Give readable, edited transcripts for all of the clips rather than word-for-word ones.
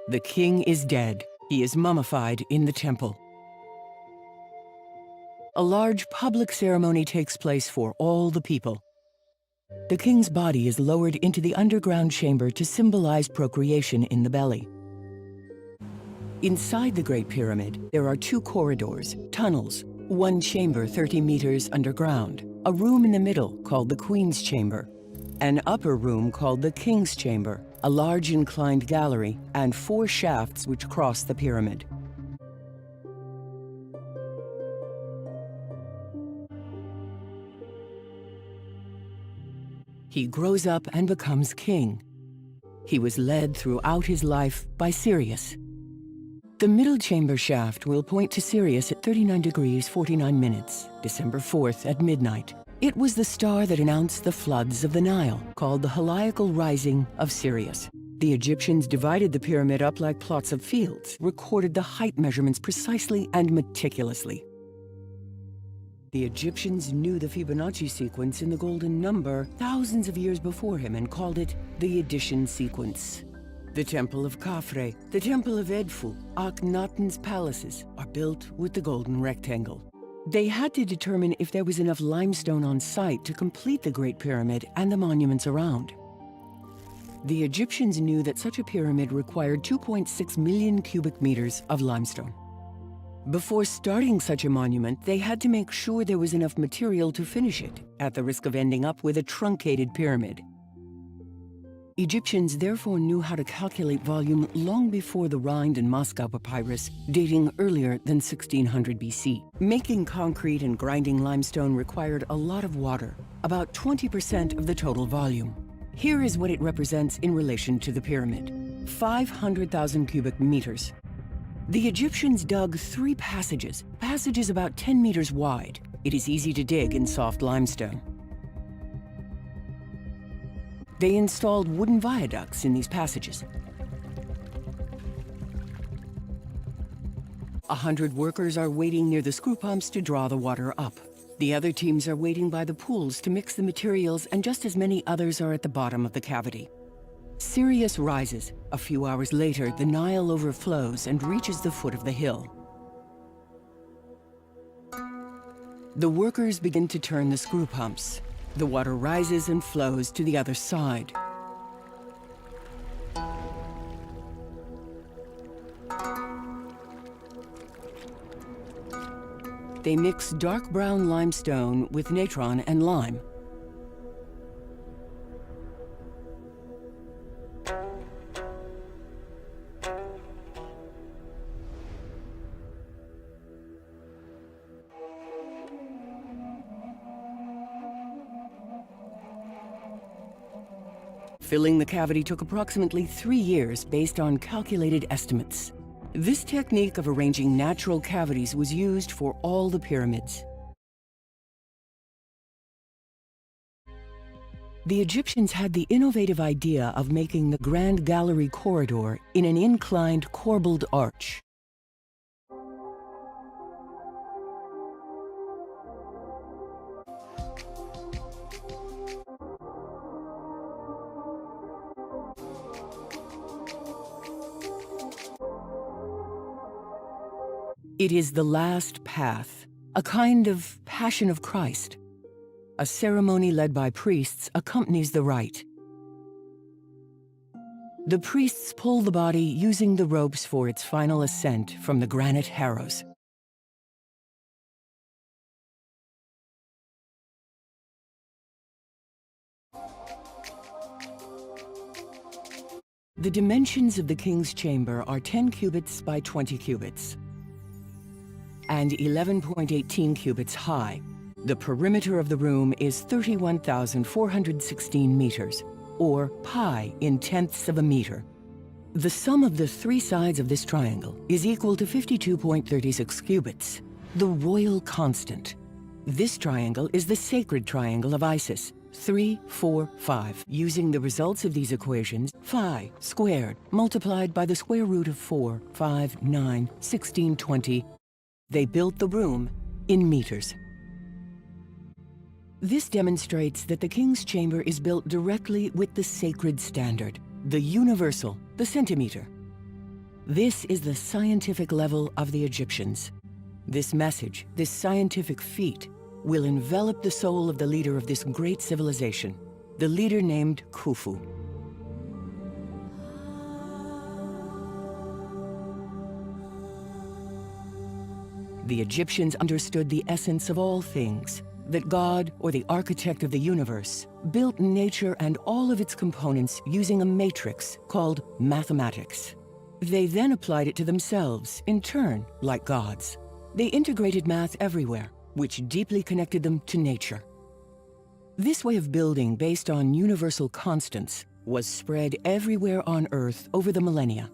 The king is dead. He is mummified in the temple. A large public ceremony takes place for all the people. The king's body is lowered into the underground chamber to symbolize procreation in the belly. Inside the Great Pyramid, there are two corridors, tunnels, one chamber 30 meters underground, a room in the middle called the Queen's Chamber, an upper room called the King's Chamber, a large inclined gallery, and 4 shafts which cross the pyramid. He grows up and becomes king. He was led throughout his life by Sirius. The middle chamber shaft will point to Sirius at 39 degrees 49 minutes, December 4th at midnight. It was the star that announced the floods of the Nile, called the heliacal rising of Sirius. The Egyptians divided the pyramid up like plots of fields, recorded the height measurements precisely and meticulously. The Egyptians knew the Fibonacci sequence in the golden number thousands of years before him and called it the addition sequence. The Temple of Khafre, the Temple of Edfu, Akhenaten's palaces are built with the golden rectangle. They had to determine if there was enough limestone on site to complete the Great Pyramid and the monuments around. The Egyptians knew that such a pyramid required 2.6 million cubic meters of limestone. Before starting such a monument, they had to make sure there was enough material to finish it, at the risk of ending up with a truncated pyramid. Egyptians therefore knew how to calculate volume long before the Rind and Moscow papyrus, dating earlier than 1600 BC. Making concrete and grinding limestone required a lot of water, about 20% of the total volume. Here is what it represents in relation to the pyramid: 500,000 cubic meters. The Egyptians dug 3 passages about 10 meters wide. It is easy to dig in soft limestone. They installed wooden viaducts in these passages. 100 workers are waiting near the screw pumps to draw the water up. The other teams are waiting by the pools to mix the materials, and just as many others are at the bottom of the cavity. Sirius rises. A few hours later, the Nile overflows and reaches the foot of the hill. The workers begin to turn the screw pumps. The water rises and flows to the other side. They mix dark brown limestone with natron and lime. Filling the cavity took approximately 3 years based on calculated estimates. This technique of arranging natural cavities was used for all the pyramids. The Egyptians had the innovative idea of making the Grand Gallery corridor in an inclined corbelled arch. It is the last path, a kind of Passion of Christ. A ceremony led by priests accompanies the rite. The priests pull the body using the ropes for its final ascent from the granite harrows. The dimensions of the king's chamber are 10 cubits by 20 cubits. And 11.18 cubits high. The perimeter of the room is 31,416 meters, or pi in tenths of a meter. The sum of the 3 sides of this triangle is equal to 52.36 cubits, the royal constant. This triangle is the sacred triangle of Isis, 3, 4, 5. Using the results of these equations, phi squared multiplied by the square root of 4, 5, 9, 16, 20, they built the room in meters. This demonstrates that the king's chamber is built directly with the sacred standard, the universal, the centimeter. This is the scientific level of the Egyptians. This message, this scientific feat, will envelop the soul of the leader of this great civilization, the leader named Khufu. The Egyptians understood the essence of all things, that God, or the architect of the universe, built nature and all of its components using a matrix called mathematics. They then applied it to themselves, in turn, like gods. They integrated math everywhere, which deeply connected them to nature. This way of building based on universal constants was spread everywhere on Earth over the millennia.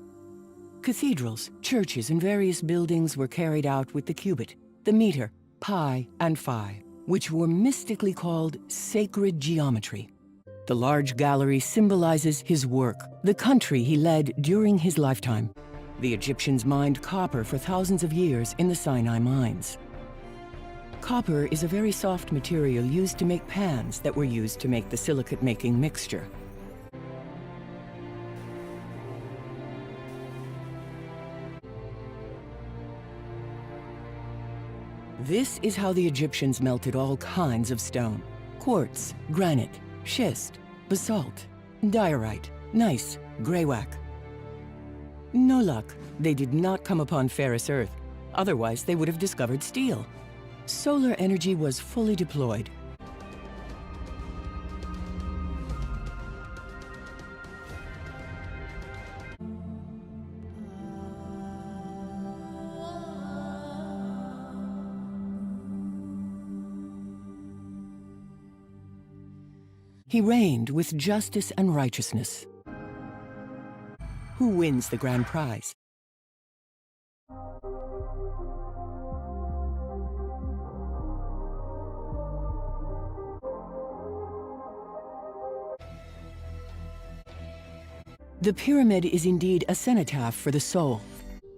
Cathedrals, churches, and various buildings were carried out with the cubit, the meter, pi, and phi, which were mystically called sacred geometry. The large gallery symbolizes his work, the country he led during his lifetime. The Egyptians mined copper for thousands of years in the Sinai mines. Copper is a very soft material used to make pans that were used to make the silicate-making mixture. This is how the Egyptians melted all kinds of stone: quartz, granite, schist, basalt, diorite, gneiss, greywack. No luck, they did not come upon ferrous earth. Otherwise, they would have discovered steel. Solar energy was fully deployed. He reigned with justice and righteousness. Who wins the grand prize? The pyramid is indeed a cenotaph for the soul.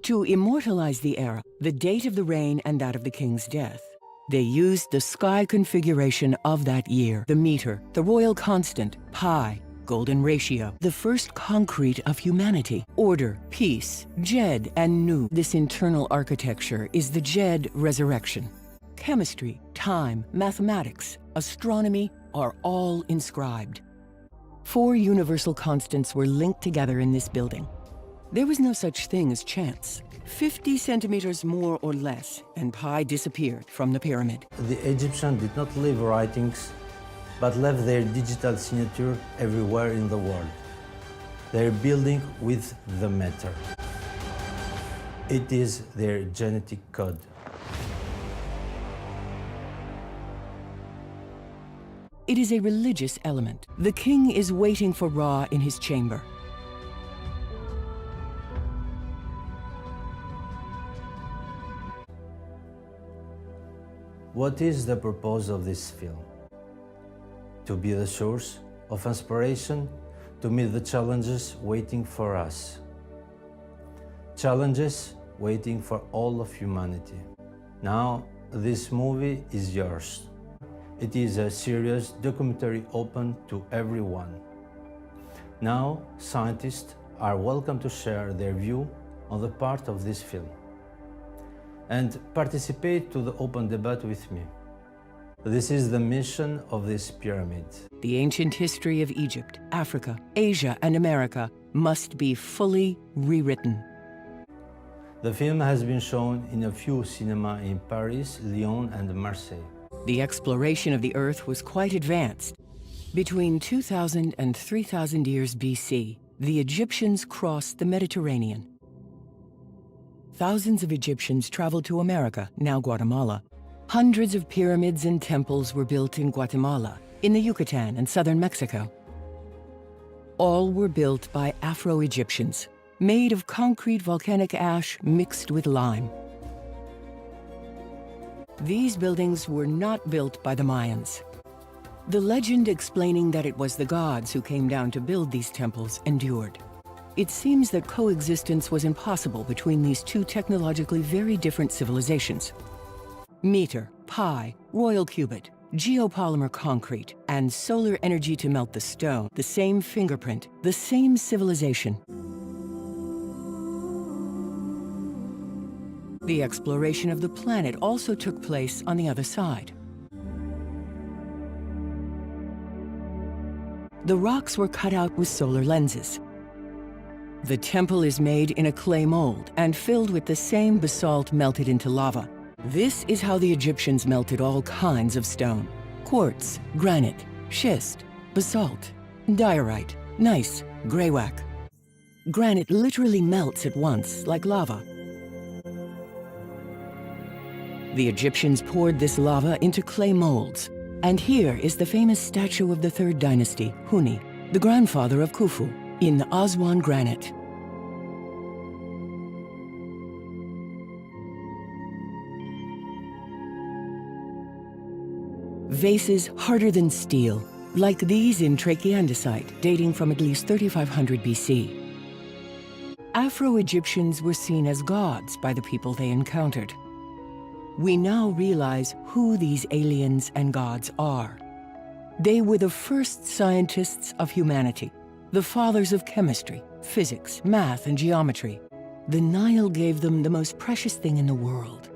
To immortalize the era, the date of the reign and that of the king's death, they used the sky configuration of that year, the meter, the royal constant, pi, golden ratio, the first concrete of humanity, order, peace, Jed and Nu. This internal architecture is the Jed resurrection. Chemistry, time, mathematics, astronomy are all inscribed. 4 universal constants were linked together in this building. There was no such thing as chance. 50 centimeters more or less, and pi disappeared from the pyramid. The Egyptians did not leave writings, but left their digital signature everywhere in the world. They're building with the matter. It is their genetic code. It is a religious element. The king is waiting for Ra in his chamber. What is the purpose of this film? To be the source of inspiration to meet the challenges waiting for us. Challenges waiting for all of humanity. Now, this movie is yours. It is a serious documentary open to everyone. Now, scientists are welcome to share their view on the part of this film and participate to the open debate with me. This is the mission of this pyramid. The ancient history of Egypt, Africa, Asia, and America must be fully rewritten. The film has been shown in a few cinemas in Paris, Lyon, and Marseille. The exploration of the Earth was quite advanced. Between 2,000 and 3,000 years BC, the Egyptians crossed the Mediterranean. Thousands of Egyptians traveled to America, now Guatemala. Hundreds of pyramids and temples were built in Guatemala, in the Yucatan and southern Mexico. All were built by Afro-Egyptians, made of concrete volcanic ash mixed with lime. These buildings were not built by the Mayans. The legend explaining that it was the gods who came down to build these temples endured. It seems that coexistence was impossible between these two technologically very different civilizations. Meter, pi, royal cubit, geopolymer concrete, and solar energy to melt the stone, the same fingerprint, the same civilization. The exploration of the planet also took place on the other side. The rocks were cut out with solar lenses. The temple is made in a clay mold and filled with the same basalt melted into lava. This is how the Egyptians melted all kinds of stone: quartz, granite, schist, basalt, diorite, gneiss, greywack. Granite literally melts at once, like lava. The Egyptians poured this lava into clay molds. And here is the famous statue of the Third Dynasty, Huni, the grandfather of Khufu, in Aswan granite. Vases harder than steel, like these in tracheandesite, dating from at least 3500 BC. Afro-Egyptians were seen as gods by the people they encountered. We now realize who these aliens and gods are. They were the first scientists of humanity, the fathers of chemistry, physics, math, and geometry. The Nile gave them the most precious thing in the world.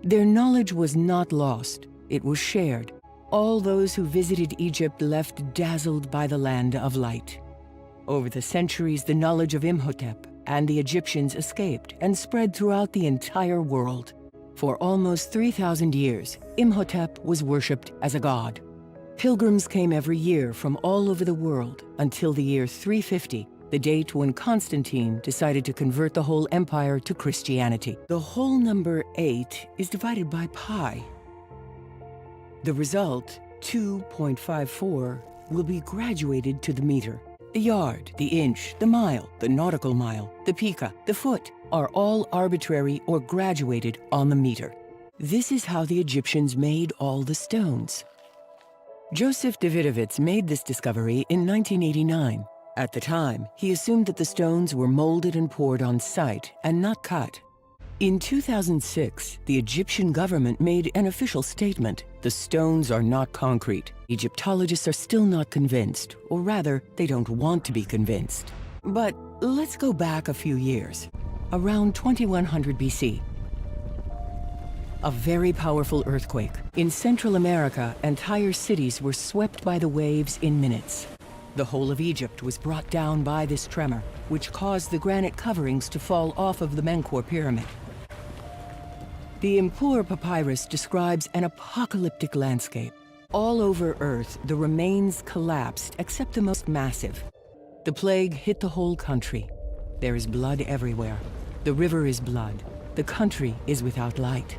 Their knowledge was not lost, it was shared. All those who visited Egypt left dazzled by the land of light. Over the centuries, the knowledge of Imhotep and the Egyptians escaped and spread throughout the entire world. For almost 3,000 years, Imhotep was worshipped as a god. Pilgrims came every year from all over the world until the year 350, the date when Constantine decided to convert the whole empire to Christianity. The whole number 8 is divided by pi. The result, 2.54, will be graduated to the meter. The yard, the inch, the mile, the nautical mile, the pica, the foot, are all arbitrary or graduated on the meter. This is how the Egyptians made all the stones. Joseph Davidovits made this discovery in 1989. At the time, he assumed that the stones were molded and poured on site and not cut. In 2006, the Egyptian government made an official statement: the stones are not concrete. Egyptologists are still not convinced, or rather, they don't want to be convinced. But let's go back a few years. Around 2100 BC, a very powerful earthquake. In Central America, entire cities were swept by the waves in minutes. The whole of Egypt was brought down by this tremor, which caused the granite coverings to fall off of the Menkaure Pyramid. The Ipuwer papyrus describes an apocalyptic landscape. All over Earth, the remains collapsed except the most massive. The plague hit the whole country. There is blood everywhere. The river is blood. The country is without light.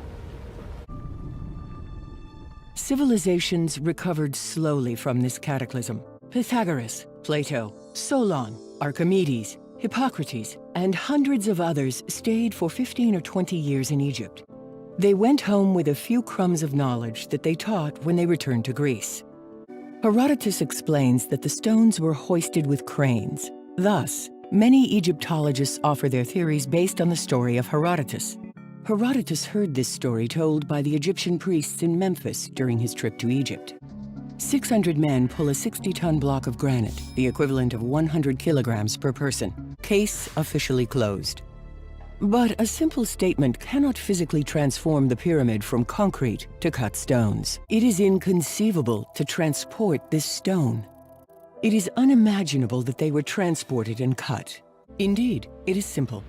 Civilizations recovered slowly from this cataclysm. Pythagoras, Plato, Solon, Archimedes, Hippocrates, and hundreds of others stayed for 15 or 20 years in Egypt. They went home with a few crumbs of knowledge that they taught when they returned to Greece. Herodotus explains that the stones were hoisted with cranes. Thus, many Egyptologists offer their theories based on the story of Herodotus. Herodotus heard this story told by the Egyptian priests in Memphis during his trip to Egypt. 600 men pull a 60-ton block of granite, the equivalent of 100 kilograms per person. Case officially closed. But a simple statement cannot physically transform the pyramid from concrete to cut stones. It is inconceivable to transport this stone. It is unimaginable that they were transported and cut. Indeed, it is simple.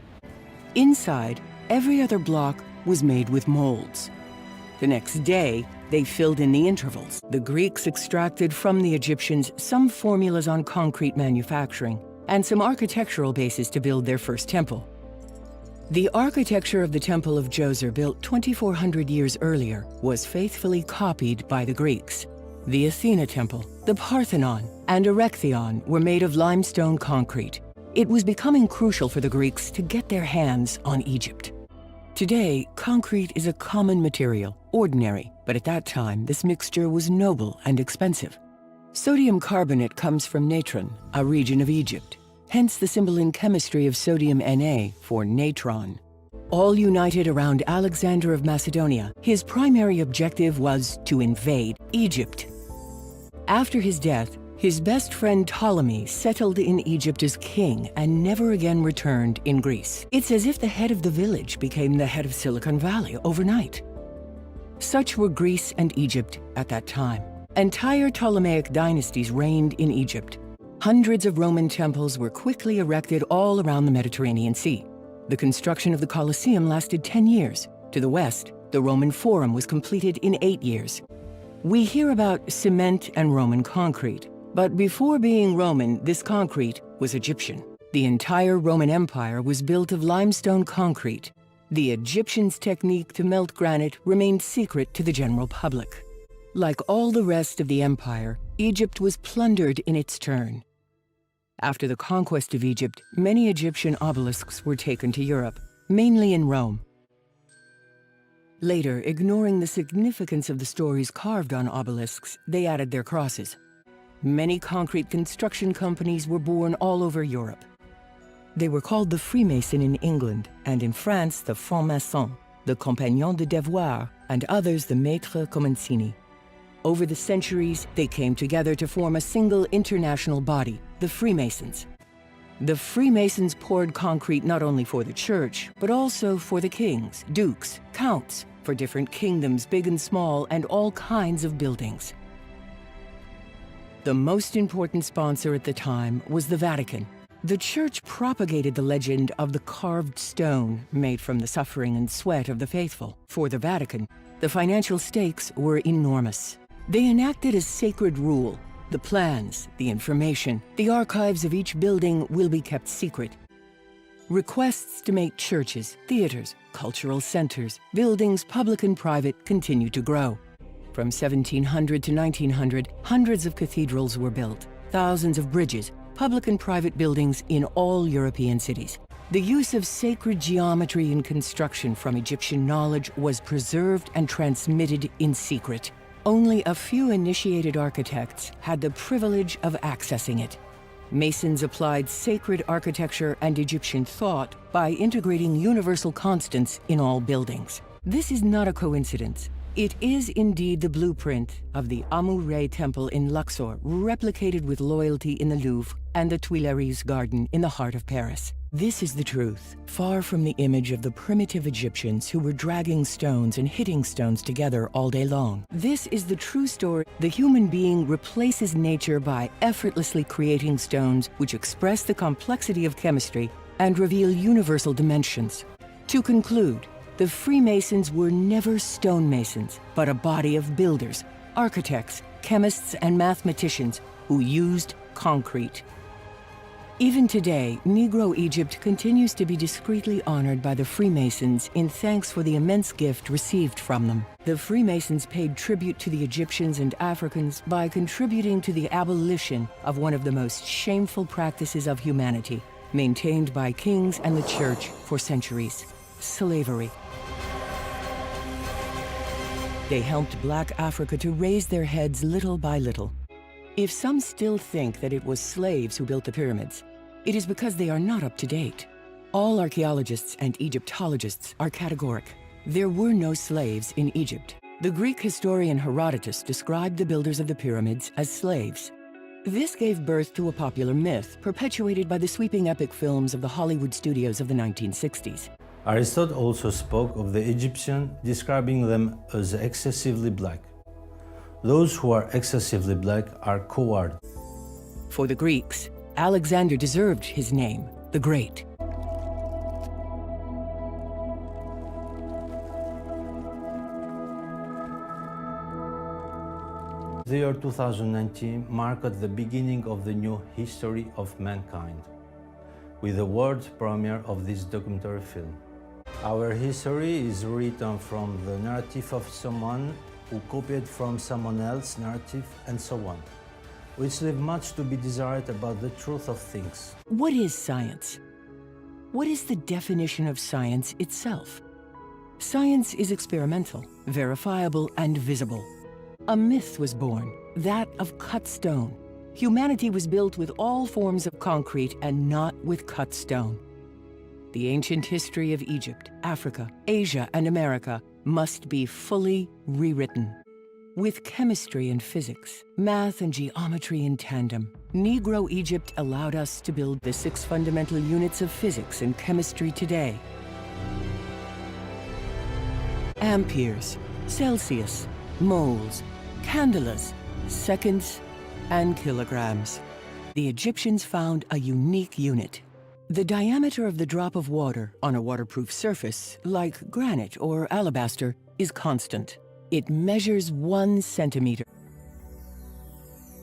Inside, every other block was made with molds. The next day, they filled in the intervals. The Greeks extracted from the Egyptians some formulas on concrete manufacturing and some architectural bases to build their first temple. The architecture of the Temple of Djoser, built 2,400 years earlier, was faithfully copied by the Greeks. The Athena Temple, the Parthenon, and Erechtheion were made of limestone concrete. It was becoming crucial for the Greeks to get their hands on Egypt. Today, concrete is a common material, ordinary, but at that time, this mixture was noble and expensive. Sodium carbonate comes from Natron, a region of Egypt. Hence the symbol in chemistry of sodium Na for natron. All united around Alexander of Macedonia, his primary objective was to invade Egypt. After his death, His best friend Ptolemy settled in Egypt as king and never again returned in Greece. It's as if the head of the village became the head of Silicon Valley overnight. Such were Greece and Egypt at that time. Entire Ptolemaic dynasties reigned in Egypt. Hundreds of Roman temples were quickly erected all around the Mediterranean Sea. The construction of the Colosseum lasted 10 years. To the west, the Roman Forum was completed in 8 years. We hear about cement and Roman concrete. But before being Roman, this concrete was Egyptian. The entire Roman Empire was built of limestone concrete. The Egyptians' technique to melt granite remained secret to the general public. Like all the rest of the empire, Egypt was plundered in its turn. After the conquest of Egypt, many Egyptian obelisks were taken to Europe, mainly in Rome. Later, ignoring the significance of the stories carved on obelisks, they added their crosses. Many concrete construction companies were born all over Europe. They were called the Freemason in England, and in France the Franc-Maçon, the Compagnon de Devoir, and others the Maître Comencini. Over the centuries, they came together to form a single international body, the Freemasons. The Freemasons poured concrete not only for the church, but also for the kings, dukes, counts, for different kingdoms, big and small, and all kinds of buildings. The most important sponsor at the time was the Vatican. The Church propagated the legend of the carved stone made from the suffering and sweat of the faithful. For the Vatican, the financial stakes were enormous. They enacted a sacred rule. The plans, the information, the archives of each building will be kept secret. Requests to make churches, theaters, cultural centers, buildings public and private continued to grow. From 1700 to 1900, hundreds of cathedrals were built, thousands of bridges, public and private buildings in all European cities. The use of sacred geometry in construction from Egyptian knowledge was preserved and transmitted in secret. Only a few initiated architects had the privilege of accessing it. Masons applied sacred architecture and Egyptian thought by integrating universal constants in all buildings. This is not a coincidence. It is indeed the blueprint of the Amun-Re temple in Luxor, replicated with loyalty in the Louvre and the Tuileries garden in the heart of Paris. This is the truth, far from the image of the primitive Egyptians who were dragging stones and hitting stones together all day long. This is the true story. The human being replaces nature by effortlessly creating stones which express the complexity of chemistry and reveal universal dimensions. To conclude, the Freemasons were never stonemasons, but a body of builders, architects, chemists, and mathematicians who used concrete. Even today, Negro Egypt continues to be discreetly honored by the Freemasons in thanks for the immense gift received from them. The Freemasons paid tribute to the Egyptians and Africans by contributing to the abolition of one of the most shameful practices of humanity, maintained by kings and the church for centuries: slavery. They helped Black Africa to raise their heads little by little. If some still think that it was slaves who built the pyramids, it is because they are not up to date. All archaeologists and Egyptologists are categoric. There were no slaves in Egypt. The Greek historian Herodotus described the builders of the pyramids as slaves. This gave birth to a popular myth perpetuated by the sweeping epic films of the Hollywood studios of the 1960s. Aristotle also spoke of the Egyptians, describing them as excessively black. Those who are excessively black are cowards. For the Greeks, Alexander deserved his name, the Great. The year 2019 marked the beginning of the new history of mankind, with the world premiere of this documentary film. Our history is written from the narrative of someone who copied from someone else's narrative and so on, which leave much to be desired about the truth of things. What is science? What is the definition of science itself? Science is experimental, verifiable, and visible. A myth was born, that of cut stone. Humanity was built with all forms of concrete and not with cut stone. The ancient history of Egypt, Africa, Asia, and America must be fully rewritten. With chemistry and physics, math and geometry in tandem, Negro Egypt allowed us to build the 6 fundamental units of physics and chemistry today. Amperes, Celsius, moles, candelas, seconds, and kilograms. The Egyptians found a unique unit. The diameter of the drop of water on a waterproof surface, like granite or alabaster, is constant. It measures 1 centimeter.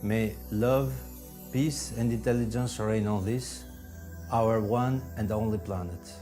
May love, peace, and intelligence reign on this, our one and only planet.